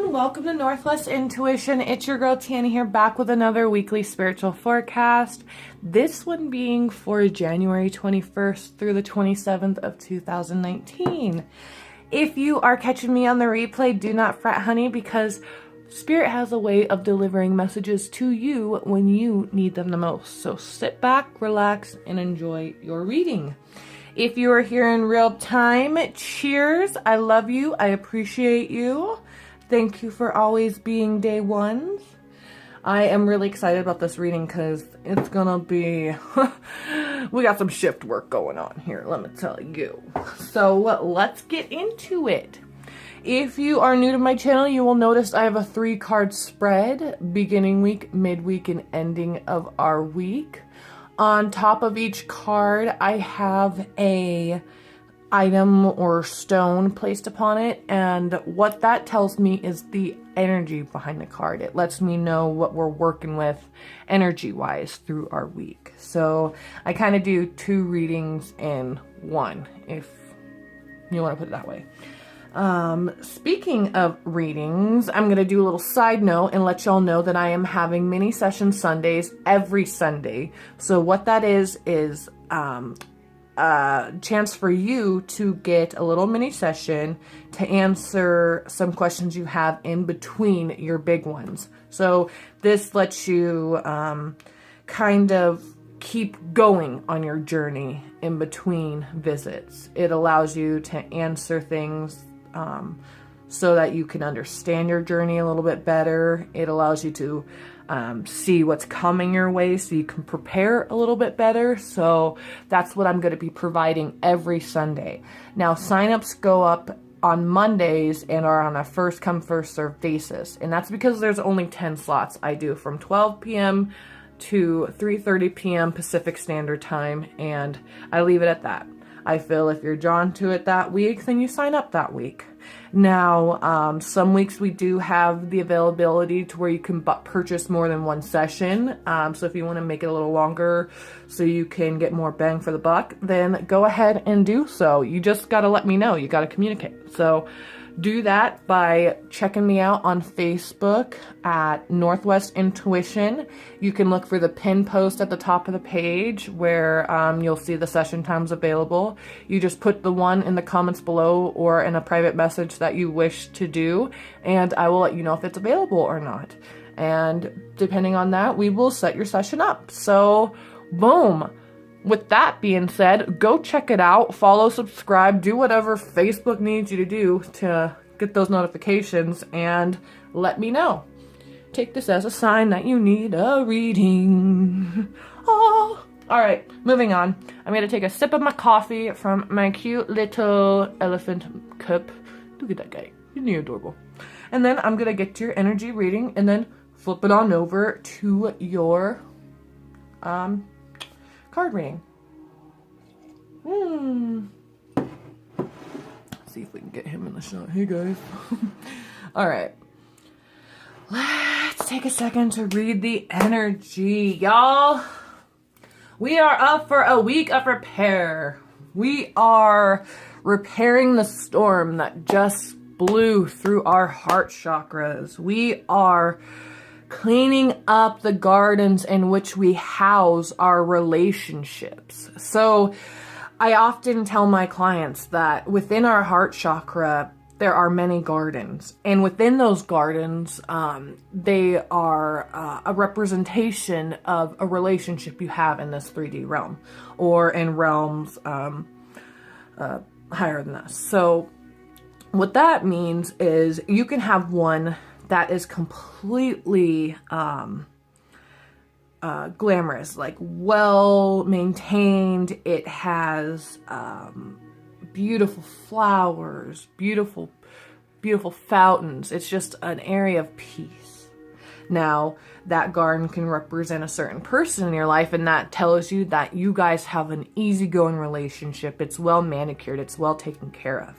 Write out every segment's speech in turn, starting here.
everyone, welcome to Northwest Intuition. It's your girl Tana here, back with another weekly spiritual forecast. This one being for January 21st through the 27th of 2019. If you are catching me on the replay, do not fret, honey, because Spirit has a way of delivering messages to you when you need them the most. So sit back, relax, and enjoy your reading. If you are here in real time, cheers. I love you. I appreciate you. Thank you for always being day ones. I am really excited about this reading because it's gonna be, we got some shift work going on here, let me tell you. So let's get into it. If you are new to my channel, you will notice I have a 3-card spread, beginning week, midweek, and ending of our week. On top of each card, I have a item or stone placed upon it, and what that tells me is the energy behind the card. It lets me know what we're working with energy-wise through our week. So I kind of do 2 readings in one, if you want to put it that way. Speaking of readings, I'm going to do a little side note and let y'all know that I am having mini session Sundays every Sunday. So what that is a chance for you to get a little mini session to answer some questions you have in between your big ones. So this lets you kind of keep going on your journey in between visits. It allows you to answer things so that you can understand your journey a little bit better. It allows you to see what's coming your way so you can prepare a little bit better. So that's what I'm going to be providing every Sunday. Now, signups go up on Mondays and are on a first come first served basis. And that's because there's only 10 slots. I do from 12 p.m. to 3:30 p.m. Pacific Standard Time, and I leave it at that. I feel if you're drawn to it that week, then you sign up that week. Now, some weeks we do have the availability to where you can purchase more than one session. So if you want to make it a little longer so you can get more bang for the buck, then go ahead and do so. You just got to let me know. You got to communicate. So do that by checking me out on Facebook at Northwest Intuition. You can look for the pin post at the top of the page where you'll see the session times available. You just put the one in the comments below or in a private message that you wish to do, and I will let you know if it's available or not. And depending on that, we will set your session up. So, boom. With that being said, go check it out, follow, subscribe, do whatever Facebook needs you to do to get those notifications, and let me know. Take this as a sign that you need a reading. Oh. All right, moving on. I'm going to take a sip of my coffee from my cute little elephant cup. Look at that guy. Isn't he adorable? And then I'm going to get to your energy reading and then flip it on over to your card reading. See if we can get him in the shot. Hey guys. All right. Let's take a second to read the energy, y'all. We are up for a week of repair. We are repairing the storm that just blew through our heart chakras. We are cleaning up the gardens in which we house our relationships. So I often tell my clients that within our heart chakra, there are many gardens. And within those gardens, they are a representation of a relationship you have in this 3D realm or in realms higher than us. So what that means is you can have one that is completely glamorous, like well maintained. It has beautiful flowers, beautiful fountains. It's just an area of peace. Now, that garden can represent a certain person in your life, and that tells you that you guys have an easygoing relationship. It's well manicured, it's well taken care of.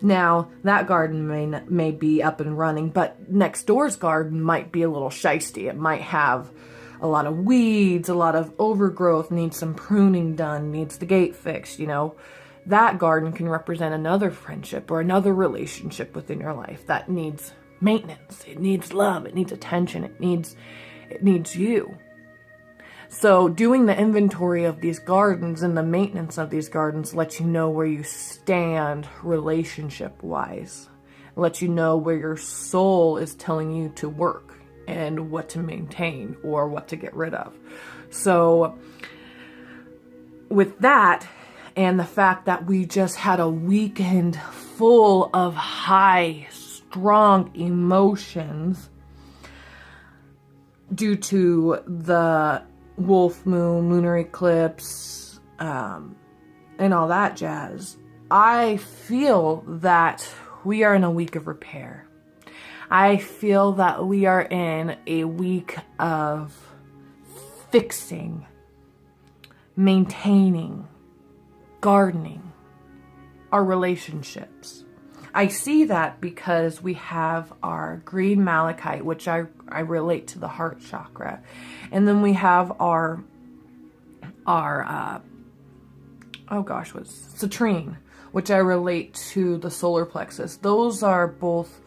Now, that garden may be up and running, but next door's garden might be a little shisty. It might have a lot of weeds, a lot of overgrowth, needs some pruning done, needs the gate fixed, you know. That garden can represent another friendship or another relationship within your life that needs maintenance. It needs love. It needs attention. It needs you. So doing the inventory of these gardens and the maintenance of these gardens lets you know where you stand relationship-wise. It lets you know where your soul is telling you to work and what to maintain or what to get rid of. So with that, and the fact that we just had a weekend full of high, strong emotions due to the wolf moon, lunar eclipse, and all that jazz, I feel that we are in a week of repair. I feel that we are in a week of fixing, maintaining, gardening our relationships. I see that because we have our green malachite, which I relate to the heart chakra. And then we have our citrine, which I relate to the solar plexus. Those are both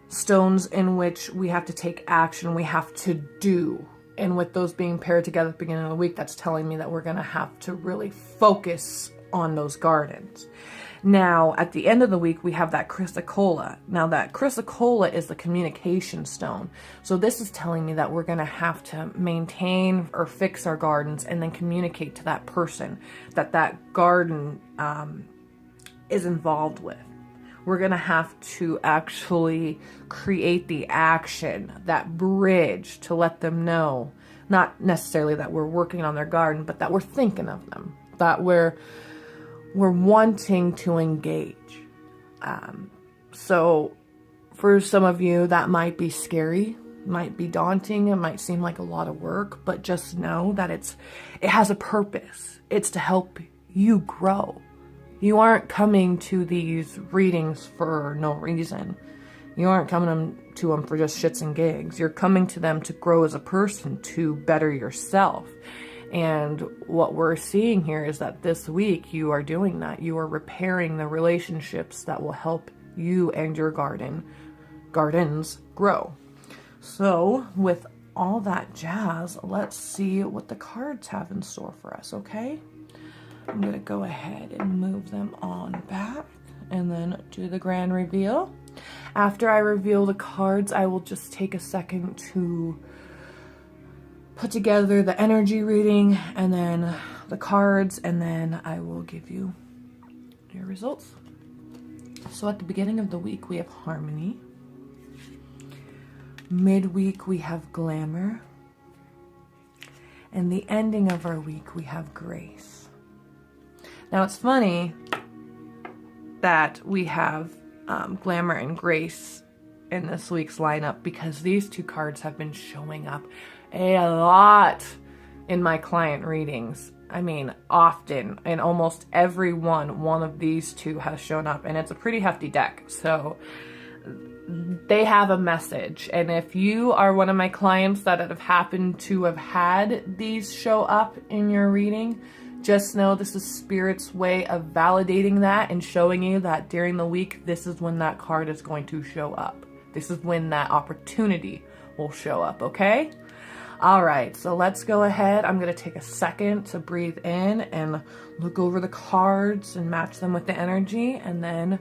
stones in which we have to take action, we have to do. And with those being paired together at the beginning of the week, that's telling me that we're going to have to really focus on those gardens. Now, at the end of the week, we have that chrysocolla. Now, that chrysocolla is the communication stone. So this is telling me that we're going to have to maintain or fix our gardens and then communicate to that person that that garden is involved with. We're going to have to actually create the action, that bridge to let them know, not necessarily that we're working on their garden, but that we're thinking of them, that we're wanting to engage. So for some of you, that might be scary, might be daunting, it might seem like a lot of work, but just know that it has a purpose. It's to help you grow. You aren't coming to these readings for no reason. You aren't coming to them for just shits and gigs. You're coming to them to grow as a person, to better yourself. And what we're seeing here is that this week you are doing that. You are repairing the relationships that will help you and your gardens grow. So with all that jazz, let's see what the cards have in store for us, okay? I'm going to go ahead and move them on back and then do the grand reveal. After I reveal the cards, I will just take a second to put together the energy reading and then the cards, and then I will give you your results. So at the beginning of the week, we have harmony. Midweek, we have glamour. And the ending of our week, we have grace. Now, it's funny that we have glamour and grace in this week's lineup because these two cards have been showing up a lot in my client readings. I mean, often, in almost every one of these two has shown up, and it's a pretty hefty deck. So they have a message, and if you are one of my clients that have happened to have had these show up in your reading, just know this is Spirit's way of validating that and showing you that during the week, this is when that card is going to show up. This is when that opportunity will show up, okay? All right, so let's go ahead. I'm going to take a second to breathe in and look over the cards and match them with the energy, and then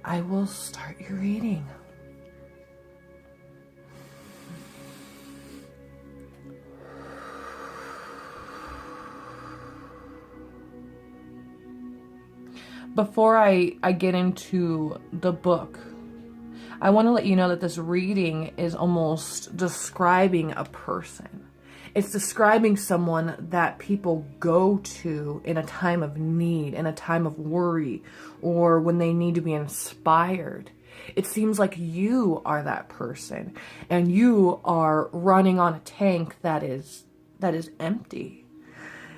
I will start your reading. Before I get into the book, I want to let you know that this reading is almost describing a person. It's describing someone that people go to in a time of need, in a time of worry, or when they need to be inspired. It seems like you are that person, and you are running on a tank that is empty.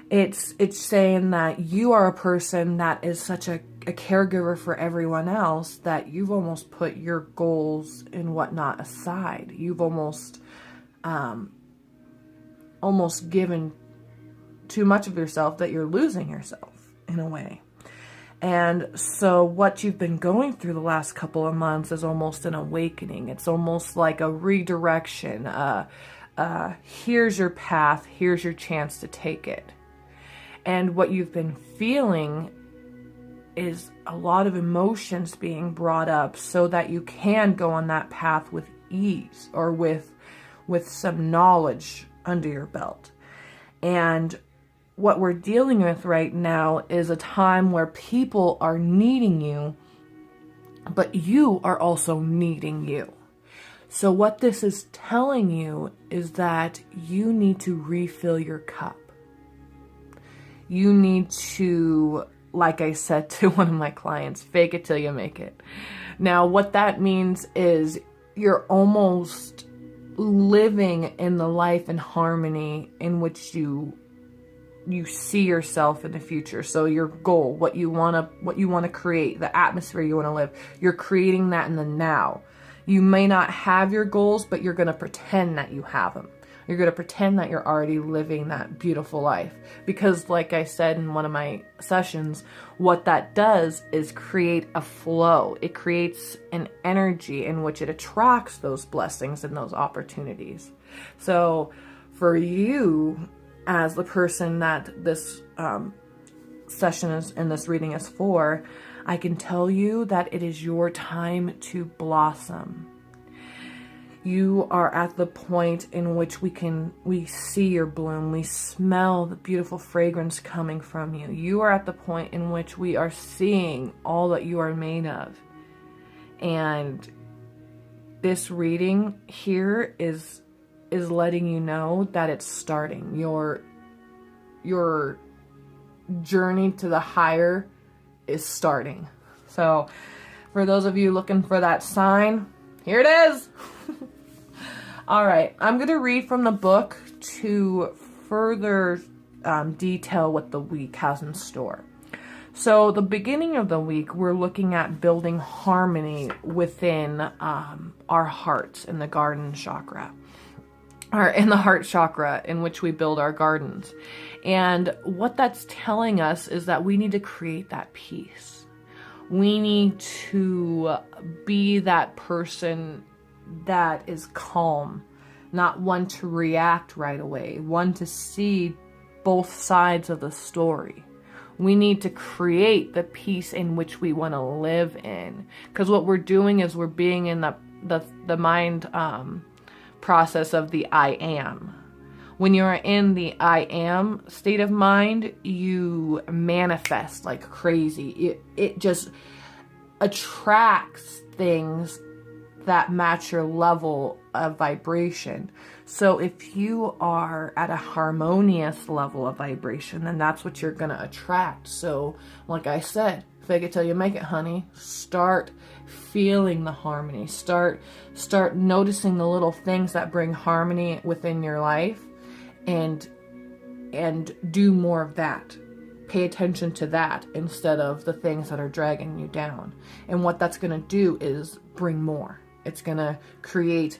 It's saying that you are a person that is such a caregiver for everyone else that you've almost put your goals and whatnot aside. You've almost given too much of yourself that you're losing yourself in a way. And so what you've been going through the last couple of months is almost an awakening. It's almost like a redirection. Here's your path. Here's your chance to take it. And what you've been feeling is a lot of emotions being brought up so that you can go on that path with ease, or with some knowledge under your belt. And what we're dealing with right now is a time where people are needing you, but you are also needing you. So what this is telling you is that you need to refill your cup. You need to, like I said to one of my clients, fake it till you make it. Now, what that means is you're almost living in the life and harmony in which you see yourself in the future. So your goal, what you want to create, the atmosphere you want to live, you're creating that in the now. You may not have your goals, but you're going to pretend that you have them. You're going to pretend that you're already living that beautiful life. Because like I said in one of my sessions, what that does is create a flow. It creates an energy in which it attracts those blessings and those opportunities. So for you, as the person that this session is, and this reading is for, I can tell you that it is your time to blossom. You are at the point in which we see your bloom. We smell the beautiful fragrance coming from you. You are at the point in which we are seeing all that you are made of. And this reading here is letting you know that it's starting. Your journey to the higher is starting. So for those of you looking for that sign, here it is. All right, I'm going to read from the book to further detail what the week has in store. So the beginning of the week, we're looking at building harmony within our hearts in the garden chakra, or in the heart chakra in which we build our gardens. And what that's telling us is that we need to create that peace. We need to be that person that is calm, not one to react right away, one to see both sides of the story. We need to create the peace in which we want to live in. Because what we're doing is we're being in the mind process of the I am. When you're in the I am state of mind, you manifest like crazy. It just attracts things that match your level of vibration. So if you are at a harmonious level of vibration, then that's what you're going to attract. So like I said, fake it till you make it, honey. Start feeling the harmony. Start noticing the little things that bring harmony within your life, and do more of that. Pay attention to that instead of the things that are dragging you down. And what that's going to do is bring more. It's going to create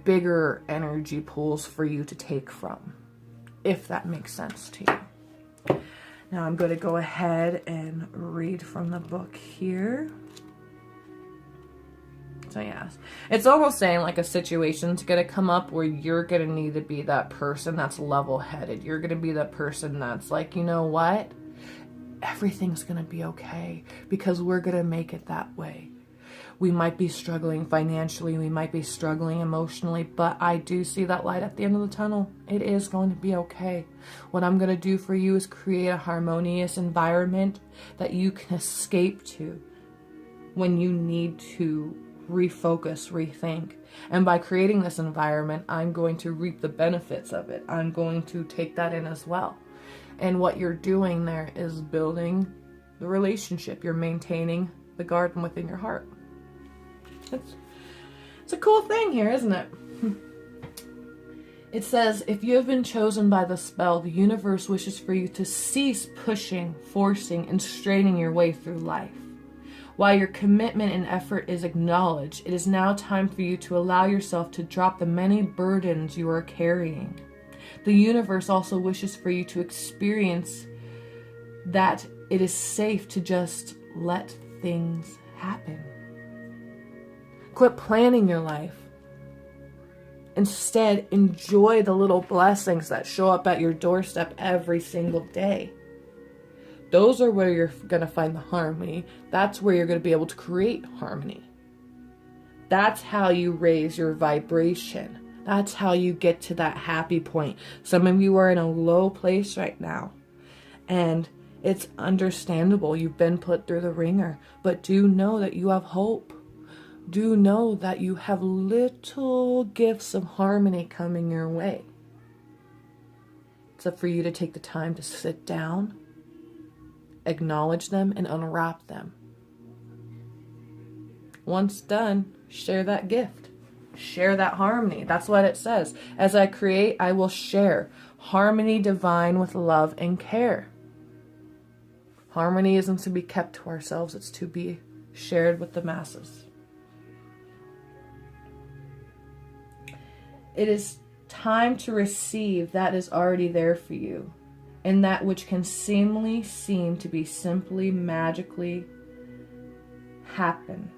bigger energy pools for you to take from, if that makes sense to you. Now I'm going to go ahead and read from the book here. So yes, it's almost saying like a situation's going to come up where you're going to need to be that person that's level-headed. You're going to be that person that's like, you know what? Everything's going to be okay, because we're going to make it that way. We might be struggling financially, we might be struggling emotionally, but I do see that light at the end of the tunnel. It is going to be okay. What I'm going to do for you is create a harmonious environment that you can escape to when you need to refocus, rethink. And by creating this environment, I'm going to reap the benefits of it. I'm going to take that in as well. And what you're doing there is building the relationship. You're maintaining the garden within your heart. It's a cool thing here, isn't it? It says, if you have been chosen by the spell, the universe wishes for you to cease pushing, forcing, and straining your way through life. While your commitment and effort is acknowledged, it is now time for you to allow yourself to drop the many burdens you are carrying. The universe also wishes for you to experience that it is safe to just let things happen. Quit planning your life. Instead, enjoy the little blessings that show up at your doorstep every single day. Those are where you're going to find the harmony. That's where you're going to be able to create harmony. That's how you raise your vibration. That's how you get to that happy point. Some of you are in a low place right now, and it's understandable. You've been put through the ringer, but do know that you have hope. Do know that you have little gifts of harmony coming your way. It's up for you to take the time to sit down, acknowledge them, and unwrap them. Once done, share that gift. Share that harmony. That's what it says. As I create, I will share. Harmony divine with love and care. Harmony isn't to be kept to ourselves. It's to be shared with the masses. It is time to receive that is already there for you, and that which can seem to be simply magically happen.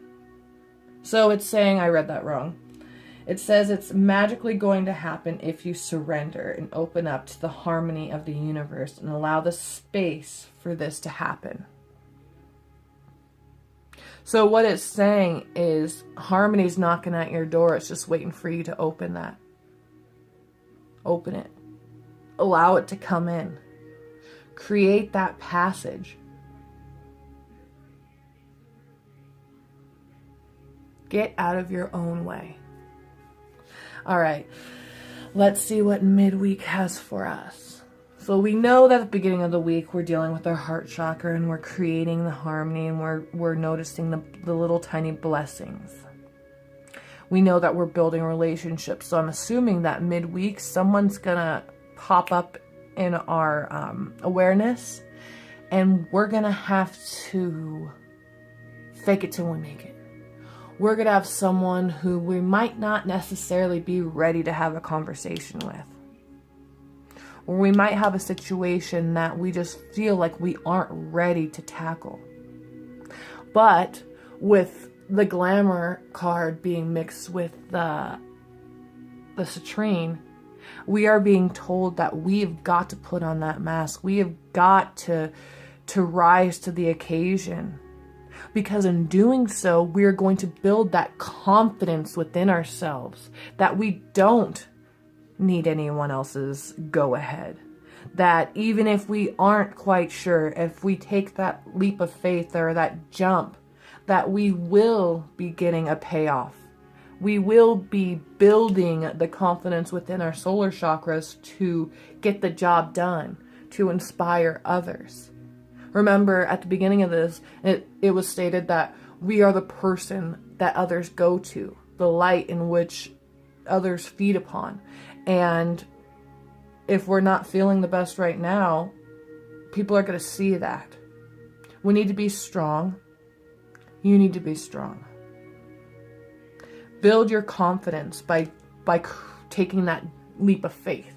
So it's saying, I read that wrong. It says it's magically going to happen if you surrender and open up to the harmony of the universe and allow the space for this to happen. So what it's saying is harmony's knocking at your door. It's just waiting for you to open that. Open it. Allow it to come in. Create that passage. Get out of your own way. All right, let's see what midweek has for us. So we know that at the beginning of the week, we're dealing with our heart chakra and we're creating the harmony and we're noticing the little tiny blessings. We know that we're building relationships. So I'm assuming that midweek, someone's going to pop up in our awareness and we're going to have to fake it till we make it. We're going to have someone who we might not necessarily be ready to have a conversation with. Or we might have a situation that we just feel like we aren't ready to tackle. But with the glamour card being mixed with the citrine, we are being told that we've got to put on that mask. We have got to rise to the occasion. Because in doing so, we're going to build that confidence within ourselves that we don't need anyone else's go ahead. That even if we aren't quite sure, if we take that leap of faith or that jump, that we will be getting a payoff. We will be building the confidence within our solar chakras to get the job done, to inspire others. Remember, at the beginning of this, it was stated that we are the person that others go to, the light in which others feed upon. And if we're not feeling the best right now, people are going to see that. We need to be strong. You need to be strong. Build your confidence by taking that leap of faith.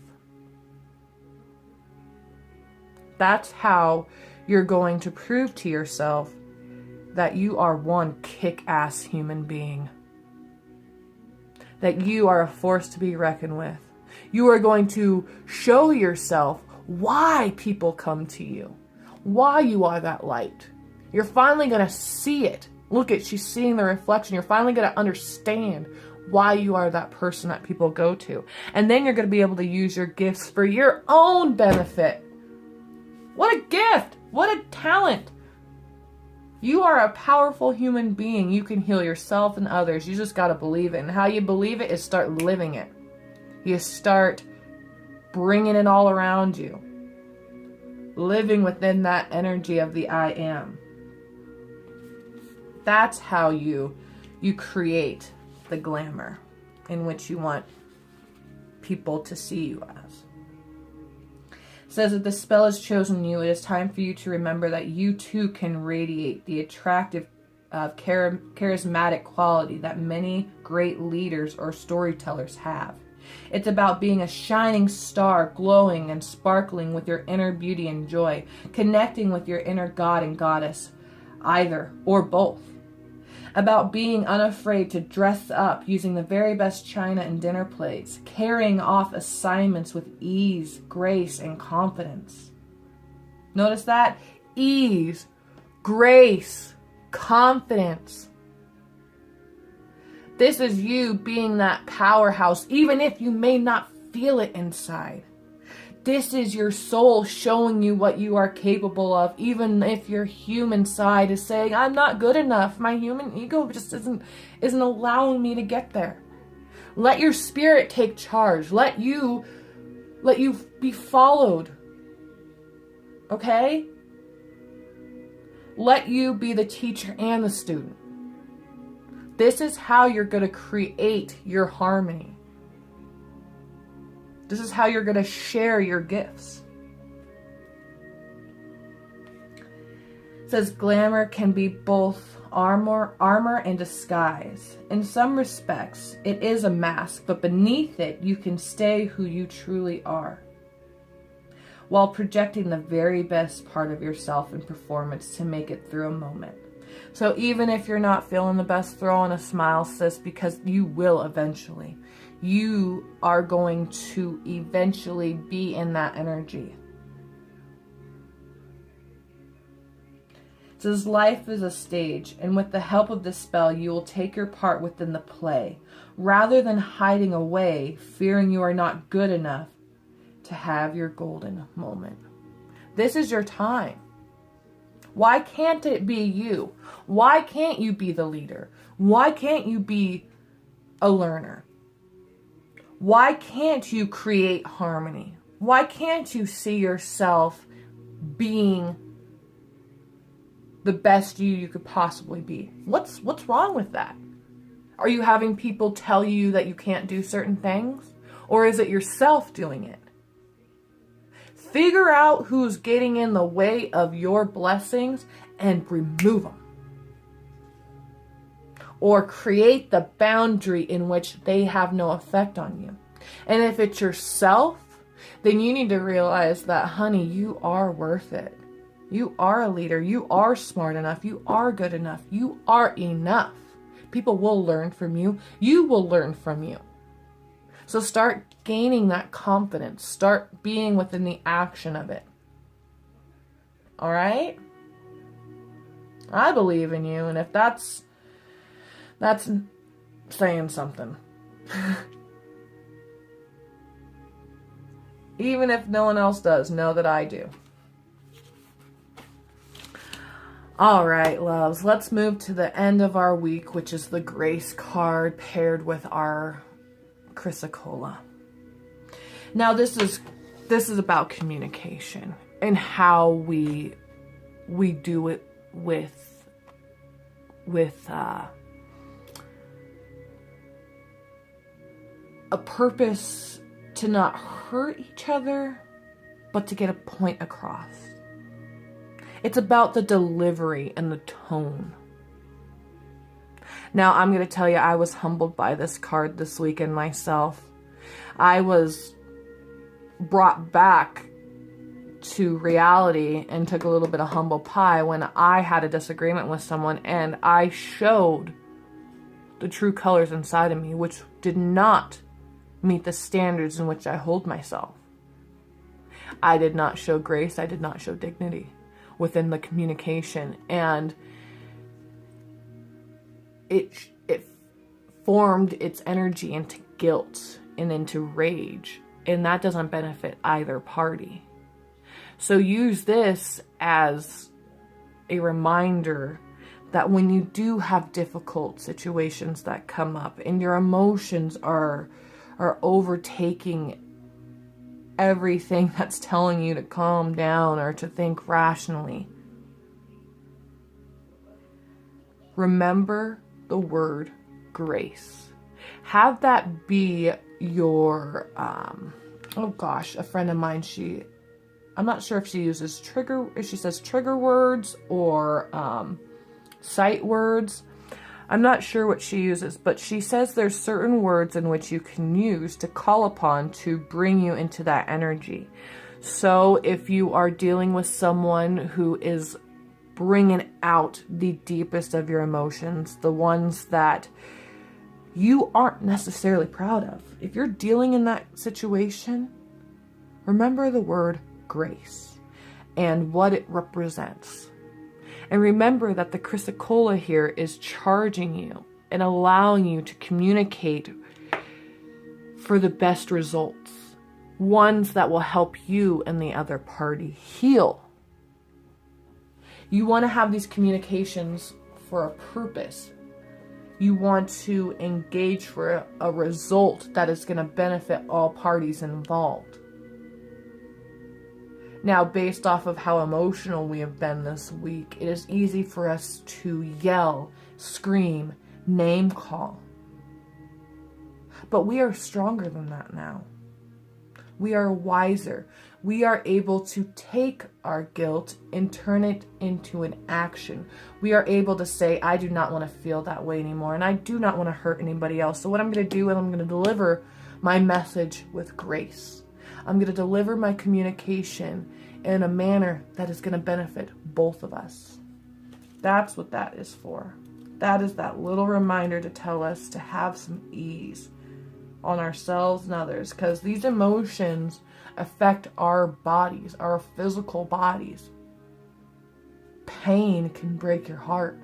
That's how you're going to prove to yourself that you are one kick-ass human being. That you are a force to be reckoned with. You are going to show yourself why people come to you. Why you are that light. You're finally going to see it. Look at, she's seeing the reflection. You're finally going to understand why you are that person that people go to. And then you're going to be able to use your gifts for your own benefit. What a gift! What a talent! You are a powerful human being. You can heal yourself and others. You just got to believe it. And how you believe it is start living it. You start bringing it all around you. Living within that energy of the I am. That's how you create the glamour in which you want people to see you as. It says that the spell has chosen you. It is time for you to remember that you too can radiate the attractive, charismatic quality that many great leaders or storytellers have. It's about being a shining star, glowing and sparkling with your inner beauty and joy, connecting with your inner god and goddess, either or both. About being unafraid to dress up using the very best china and dinner plates, carrying off assignments with ease, grace, and confidence. Notice that? Ease, grace, confidence. This is you being that powerhouse, even if you may not feel it inside. This is your soul showing you what you are capable of, even if your human side is saying, I'm not good enough. My human ego just isn't allowing me to get there. Let your spirit take charge. Let you be followed. Okay? Let you be the teacher and the student. This is how you're going to create your harmony. This is how you're going to share your gifts. It says glamour can be both armor and disguise. In some respects, it is a mask, but beneath it, you can stay who you truly are, while projecting the very best part of yourself in performance to make it through a moment. So even if you're not feeling the best, throw on a smile, sis, because you will eventually. You are going to eventually be in that energy. It says life is a stage, and with the help of this spell, you will take your part within the play, rather than hiding away, fearing you are not good enough to have your golden moment. This is your time. Why can't it be you? Why can't you be the leader? Why can't you be a learner? Why can't you create harmony? Why can't you see yourself being the best you could possibly be? What's wrong with that? Are you having people tell you that you can't do certain things? Or is it yourself doing it? Figure out who's getting in the way of your blessings and remove them. Or create the boundary in which they have no effect on you. And if it's yourself, then you need to realize that, honey, you are worth it. You are a leader. You are smart enough. You are good enough. You are enough. People will learn from you. You will learn from you. So start gaining that confidence. Start being within the action of it. All right? I believe in you, and if that's saying something. Even if no one else does, know that I do. All right, loves. Let's move to the end of our week, which is the Grace card paired with our Chrysocolla. Now, this is about communication and how we do it with a purpose to not hurt each other, but to get a point across. It's about the delivery and the tone. Now, I'm going to tell you, I was humbled by this card this weekend myself. I was brought back to reality and took a little bit of humble pie when I had a disagreement with someone and I showed the true colors inside of me, which did not meet the standards in which I hold myself. I did not show grace. I did not show dignity within the communication, and it formed its energy into guilt and into rage, and that doesn't benefit either party. So use this as a reminder that when you do have difficult situations that come up and your emotions are overtaking everything that's telling you to calm down or to think rationally, remember the word grace. Have that be your, a friend of mine, I'm not sure if she uses if she says trigger words or sight words. I'm not sure what she uses, but she says there's certain words in which you can use to call upon to bring you into that energy. So if you are dealing with someone who is bringing out the deepest of your emotions, the ones that you aren't necessarily proud of, if you're dealing in that situation, remember the word grace and what it represents. And remember that the Chrysocolla here is charging you and allowing you to communicate for the best results. Ones that will help you and the other party heal. You want to have these communications for a purpose. You want to engage for a result that is going to benefit all parties involved. Now, based off of how emotional we have been this week, it is easy for us to yell, scream, name call. But we are stronger than that now. We are wiser. We are able to take our guilt and turn it into an action. We are able to say, I do not want to feel that way anymore, and I do not want to hurt anybody else. So what I'm going to do is I'm going to deliver my message with grace. I'm going to deliver my communication in a manner that is going to benefit both of us. That's what that is for. That is that little reminder to tell us to have some ease on ourselves and others, because these emotions affect our bodies, our physical bodies. Pain can break your heart.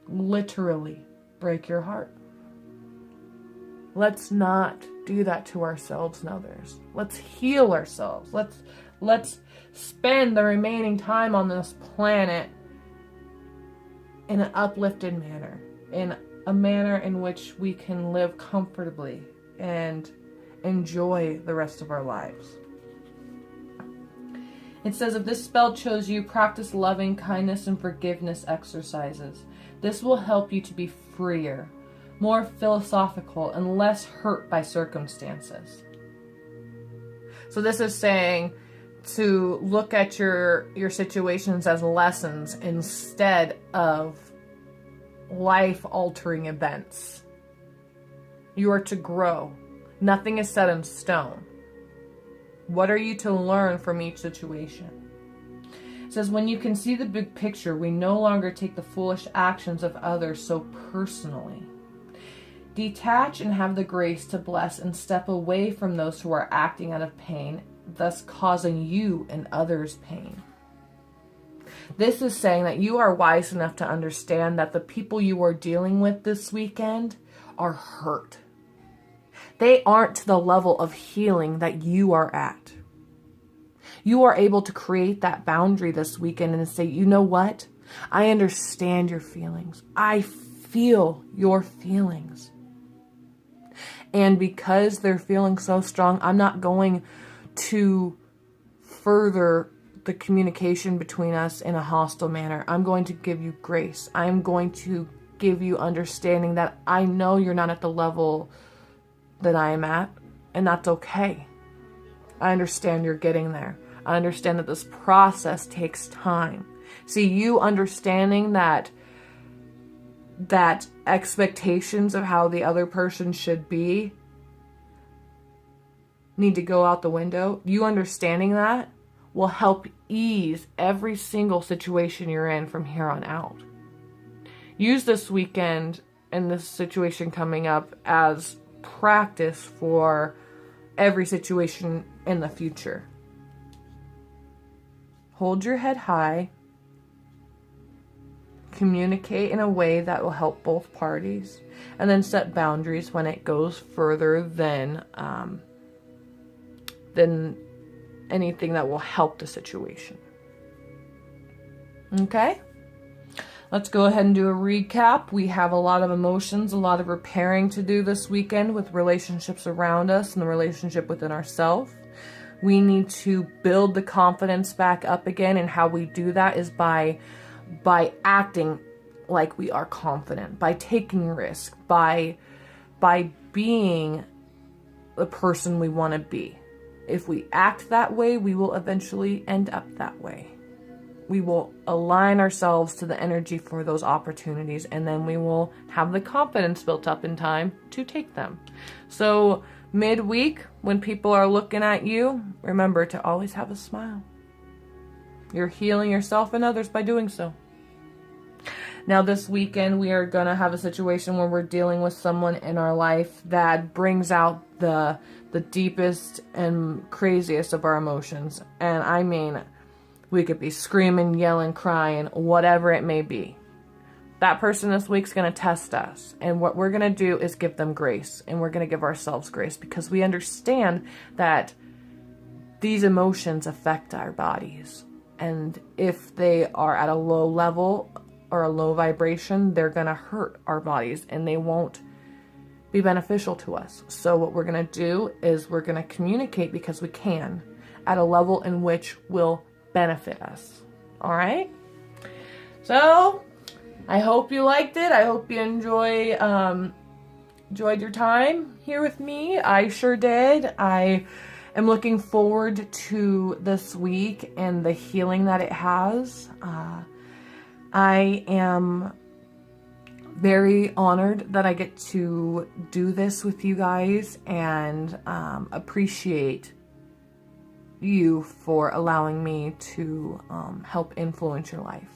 Literally break your heart. Let's not do that to ourselves and others. Let's heal ourselves. Let's spend the remaining time on this planet in an uplifted manner, in a manner in which we can live comfortably and enjoy the rest of our lives. It says, if this spell chose you, practice loving kindness and forgiveness exercises. This will help you to be freer, more philosophical, and less hurt by circumstances. So this is saying to look at your situations as lessons instead of life-altering events. You are to grow. Nothing is set in stone. What are you to learn from each situation? It says, when you can see the big picture, we no longer take the foolish actions of others so personally. Detach and have the grace to bless and step away from those who are acting out of pain, thus causing you and others pain. This is saying that you are wise enough to understand that the people you are dealing with this weekend are hurt. They aren't to the level of healing that you are at. You are able to create that boundary this weekend and say, you know what? I understand your feelings. I feel your feelings. And because they're feeling so strong, I'm not going to further the communication between us in a hostile manner. I'm going to give you grace. I'm going to give you understanding that I know you're not at the level that I am at, and that's okay. I understand you're getting there. I understand that this process takes time. See, you understanding that expectations of how the other person should be need to go out the window. You understanding that will help ease every single situation you're in from here on out. Use this weekend and this situation coming up as practice for every situation in the future. Hold your head high. Communicate in a way that will help both parties. And then set boundaries when it goes further than anything that will help the situation. Okay? Let's go ahead and do a recap. We have a lot of emotions, a lot of repairing to do this weekend with relationships around us and the relationship within ourselves. We need to build the confidence back up again, and how we do that is by acting like we are confident, by taking risk, by being the person we want to be. If we act that way, we will eventually end up that way. we will align ourselves to the energy for those opportunities, and then we will have the confidence built up in time to take them. So midweek, when people are looking at you, remember to always have a smile. You're healing yourself and others by doing so. Now this weekend, we are going to have a situation where we're dealing with someone in our life that brings out the deepest and craziest of our emotions. And I mean, we could be screaming, yelling, crying, whatever it may be. That person this week's going to test us. And what we're going to do is give them grace. And we're going to give ourselves grace, because we understand that these emotions affect our bodies. And if they are at a low level or a low vibration, they're going to hurt our bodies and they won't be beneficial to us. So what we're going to do is we're going to communicate, because we can, at a level in which will benefit us. All right? So I hope you liked it. I hope you enjoyed your time here with me. I sure did. I am looking forward to this week and the healing that it has. I am very honored that I get to do this with you guys, and appreciate you for allowing me to help influence your life.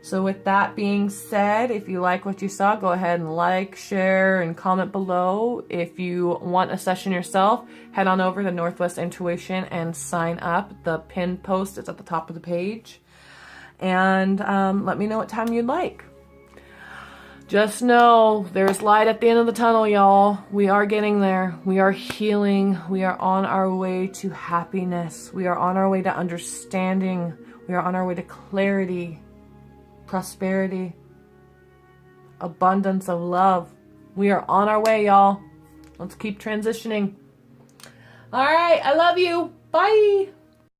So with that being said, if you like what you saw, go ahead and like, share, and comment below. If you want a session yourself, head on over to Northwest Intuition and sign up. The pinned post is at the top of the page. And let me know what time you'd like. Just know there's light at the end of the tunnel, y'all. We are getting there. We are healing. We are on our way to happiness. We are on our way to understanding. We are on our way to clarity, prosperity, abundance of love. We are on our way, y'all. Let's keep transitioning. All right. I love you. Bye.